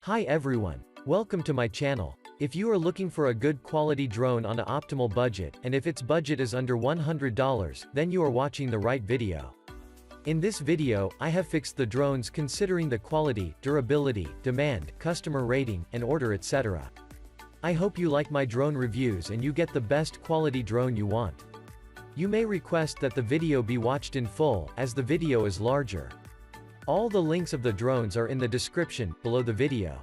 Hi everyone. Welcome to my channel. If you are looking for a good quality drone on an optimal budget, and if its budget is under $100, then you are watching the right video. In this video, I have fixed the drones considering the quality, durability, demand, customer rating, and order etc. I hope you like my drone reviews and you get the best quality drone you want. You may request that the video be watched in full, as the video is larger. All the links of the drones are in the description, below the video.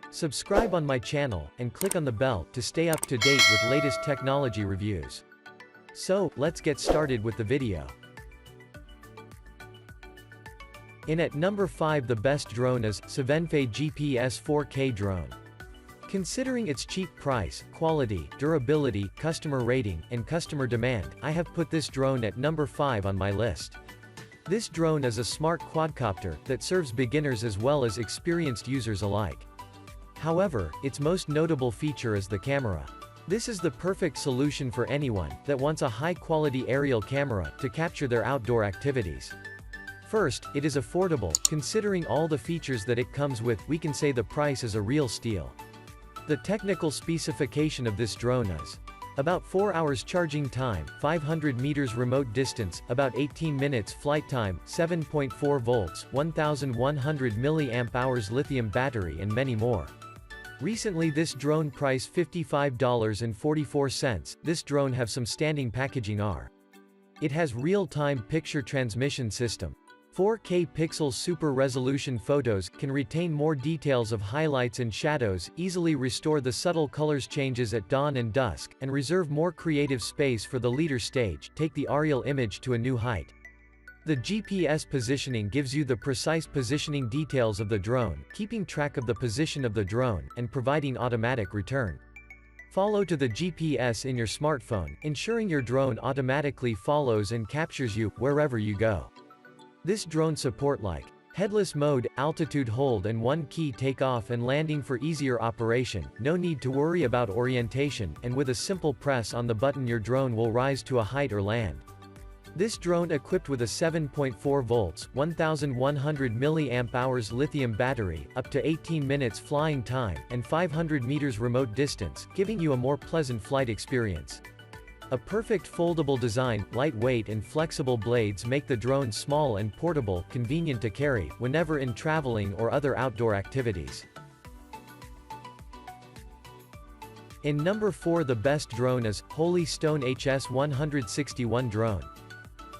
Subscribe on my channel, and click on the bell to stay up to date with latest technology reviews. So, let's get started with the video. In at number 5, the best drone is CEVENNESFE GPS 4K drone. Considering its cheap price, quality, durability, customer rating, and customer demand, I have put this drone at number 5 on my list. This drone is a smart quadcopter that serves beginners as well as experienced users alike. However, its most notable feature is the camera. This is the perfect solution for anyone that wants a high-quality aerial camera to capture their outdoor activities. First, it is affordable. Considering all the features that it comes with, we can say the price is a real steal. The technical specification of this drone is about 4 hours charging time, 500 meters remote distance, about 18 minutes flight time, 7.4 volts, 1100 mAh lithium battery and many more. Recently this drone priced $55.44. This drone have some standing packaging are. It has real-time picture transmission system. 4K pixels super resolution photos, can retain more details of highlights and shadows, easily restore the subtle colors changes at dawn and dusk, and reserve more creative space for the leader stage, take the aerial image to a new height. The GPS positioning gives you the precise positioning details of the drone, keeping track of the position of the drone, and providing automatic return. Follow to the GPS in your smartphone, ensuring your drone automatically follows and captures you, wherever you go. This drone support like headless mode, altitude hold and one key takeoff and landing for easier operation, no need to worry about orientation, and with a simple press on the button your drone will rise to a height or land. This drone equipped with a 7.4 volts, 1100 mAh lithium battery, up to 18 minutes flying time, and 500 meters remote distance, giving you a more pleasant flight experience. A perfect foldable design, lightweight and flexible blades make the drone small and portable, convenient to carry, whenever in traveling or other outdoor activities. In number 4, the best drone is Holy Stone HS-161 drone.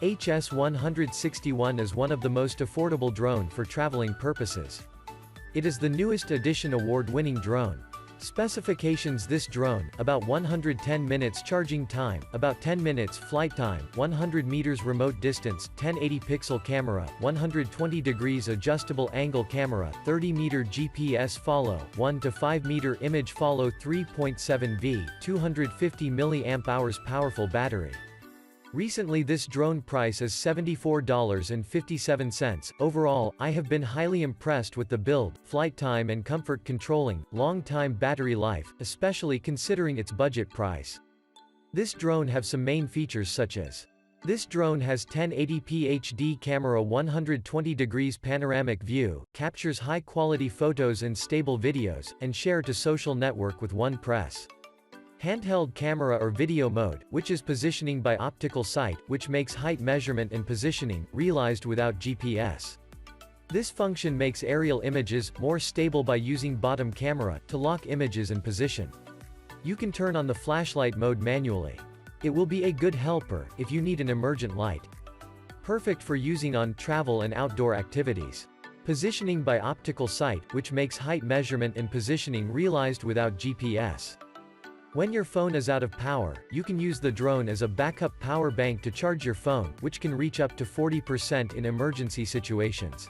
HS-161 is one of the most affordable drone for traveling purposes. It is the newest edition award-winning drone. Specifications: this drone, about 110 minutes charging time, about 10 minutes flight time, 100 meters remote distance, 1080 pixel camera, 120 degrees adjustable angle camera, 30 meter GPS follow, 1 to 5 meter image follow, 3.7 V, 250 mAh powerful battery. Recently this drone price is $74.57. Overall, I have been highly impressed with the build, flight time and comfort controlling, long-time battery life, especially considering its budget price. This drone have some main features such as: this drone has 1080p HD camera, 120 degrees panoramic view, captures high-quality photos and stable videos, and share to social network with one press. Handheld camera or video mode, which is positioning by optical sight, which makes height measurement and positioning, realized without GPS. This function makes aerial images more stable by using bottom camera to lock images in position. You can turn on the flashlight mode manually. It will be a good helper if you need an emergent light. Perfect for using on travel and outdoor activities. Positioning by optical sight, which makes height measurement and positioning realized without GPS. When your phone is out of power, you can use the drone as a backup power bank to charge your phone, which can reach up to 40% in emergency situations.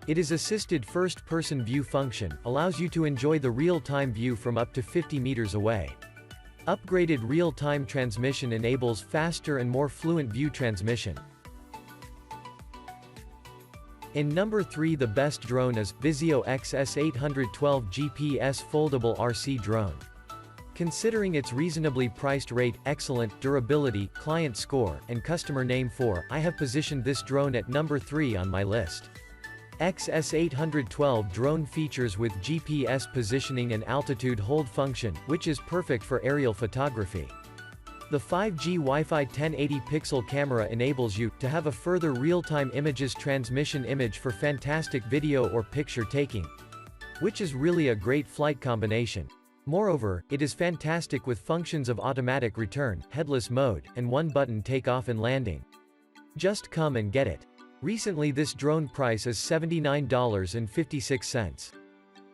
It is assisted first-person view function, allows you to enjoy the real-time view from up to 50 meters away. Upgraded real-time transmission enables faster and more fluent view transmission. In number 3, the best drone is VISUO XS812 GPS foldable RC drone. Considering its reasonably priced rate, excellent durability, client score, and customer name for, I have positioned this drone at number 3 on my list. XS812 drone features with GPS positioning and altitude hold function, which is perfect for aerial photography. The 5G Wi-Fi 1080-pixel camera enables you to have a further real-time images transmission image for fantastic video or picture taking, which is really a great flight combination. Moreover, it is fantastic with functions of automatic return, headless mode, and one-button takeoff and landing. Just come and get it. Recently this drone price is $79.56.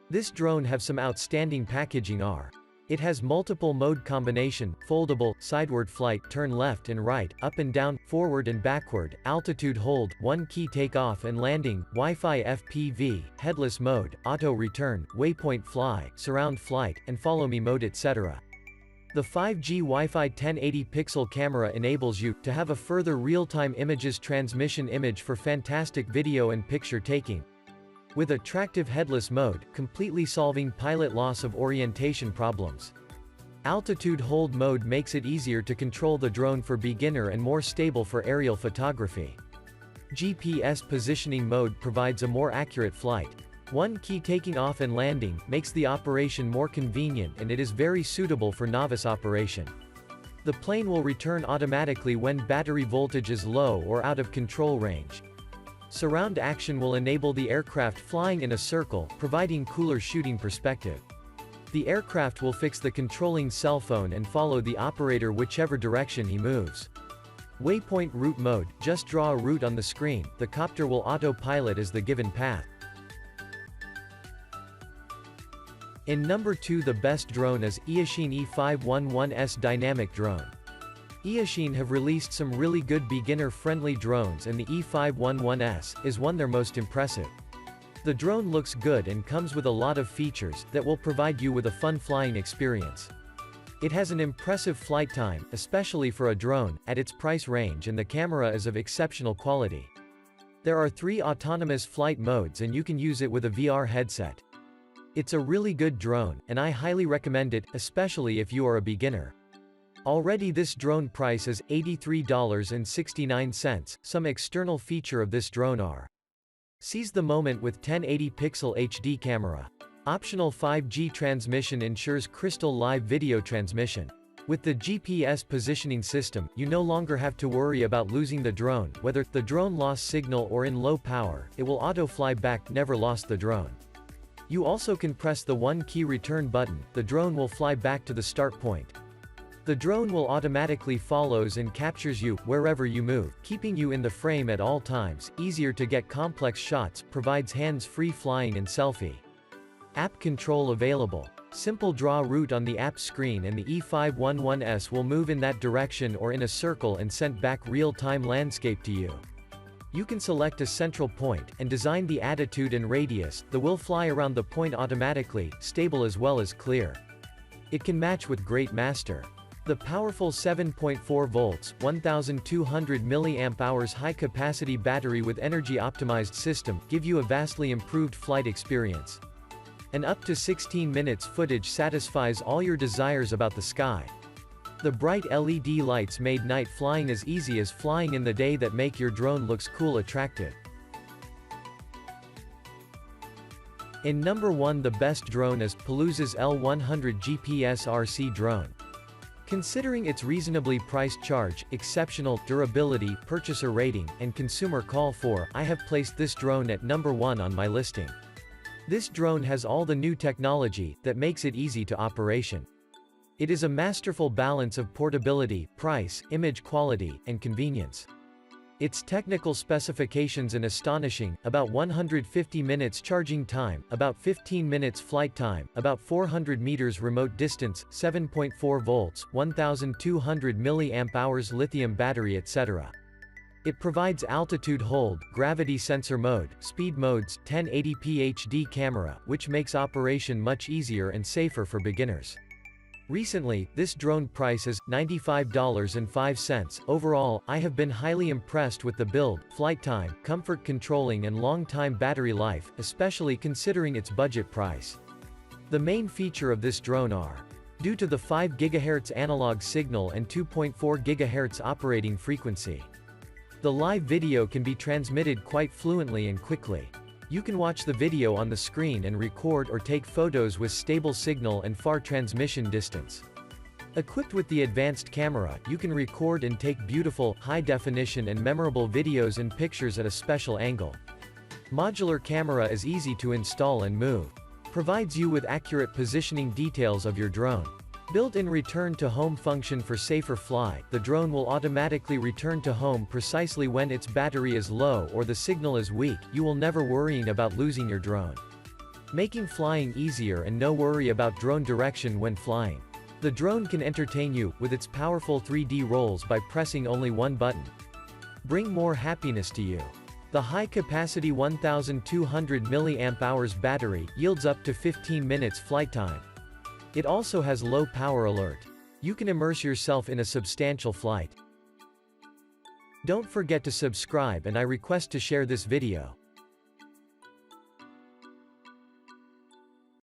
This drone have some outstanding packaging are. It has multiple mode combination, foldable, sideward flight, turn left and right, up and down, forward and backward, altitude hold, one key takeoff and landing, Wi-Fi FPV, headless mode, auto return, waypoint fly, surround flight, and follow me mode etc. The 5G Wi-Fi 1080-pixel camera enables you to have a further real-time images transmission image for fantastic video and picture taking, with attractive headless mode, completely solving pilot loss of orientation problems. Altitude hold mode makes it easier to control the drone for beginner and more stable for aerial photography. GPS positioning mode provides a more accurate flight. One key taking off and landing makes the operation more convenient, and it is very suitable for novice operation. The plane will return automatically when battery voltage is low or out of control range. Surround action will enable the aircraft flying in a circle, providing cooler shooting perspective. The aircraft will fix the controlling cell phone and follow the operator whichever direction he moves. Waypoint route mode, just draw a route on the screen, the copter will autopilot as the given path. In number 2, the best drone is Eachine E511S Dynamic Drone. Eachine have released some really good beginner-friendly drones, and the E511S is one their most impressive. The drone looks good and comes with a lot of features that will provide you with a fun flying experience. It has an impressive flight time, especially for a drone, at its price range, and the camera is of exceptional quality. There are 3 autonomous flight modes and you can use it with a VR headset. It's a really good drone, and I highly recommend it, especially if you are a beginner. Already this drone price is $83.69. Some external feature of this drone are: seize the moment with 1080 pixel HD camera. Optional 5G transmission ensures crystal live video transmission. With the GPS positioning system, you no longer have to worry about losing the drone. Whether the drone lost signal or in low power, it will auto fly back, never lost the drone. You also can press the one key return button, the drone will fly back to the start point. The drone will automatically follows and captures you, wherever you move, keeping you in the frame at all times, easier to get complex shots, provides hands-free flying and selfie. App control available. Simple draw route on the app screen and the E511S will move in that direction or in a circle and send back real-time landscape to you. You can select a central point, and design the attitude and radius, the will fly around the point automatically, stable as well as clear. It can match with great master. The powerful 7.4 volts, 1200 mAh high-capacity battery with energy-optimized system give you a vastly improved flight experience. And up to 16 minutes footage satisfies all your desires about the sky. The bright LED lights made night flying as easy as flying in the day that make your drone looks cool attractive. In number 1, the best drone is Pelusa's L100 GPS RC drone. Considering its reasonably priced charge, exceptional durability, purchaser rating, and consumer call for, I have placed this drone at number 1 on my listing. This drone has all the new technology that makes it easy to operation. It is a masterful balance of portability, price, image quality, and convenience. Its technical specifications are astonishing: about 150 minutes charging time, about 15 minutes flight time, about 400 meters remote distance, 7.4 volts, 1200 mAh lithium battery etc. It provides altitude hold, gravity sensor mode, speed modes, 1080p HD camera, which makes operation much easier and safer for beginners. Recently, this drone price is $95.05. Overall, I have been highly impressed with the build, flight time, comfort controlling and long-time battery life, especially considering its budget price. The main feature of this drone are: due to the 5 GHz analog signal and 2.4 GHz operating frequency, the live video can be transmitted quite fluently and quickly. You can watch the video on the screen and record or take photos with stable signal and far transmission distance. Equipped with the advanced camera, you can record and take beautiful, high-definition and memorable videos and pictures at a special angle. Modular camera is easy to install and move. Provides you with accurate positioning details of your drone. Built-in return-to-home function for safer fly, the drone will automatically return to home precisely when its battery is low or the signal is weak. You will never worrying about losing your drone. Making flying easier and no worry about drone direction when flying. The drone can entertain you, with its powerful 3D rolls by pressing only one button. Bring more happiness to you. The high-capacity 1200 mAh battery yields up to 15 minutes flight time. It also has low power alert. You can immerse yourself in a substantial flight. Don't forget to subscribe and I request to share this video.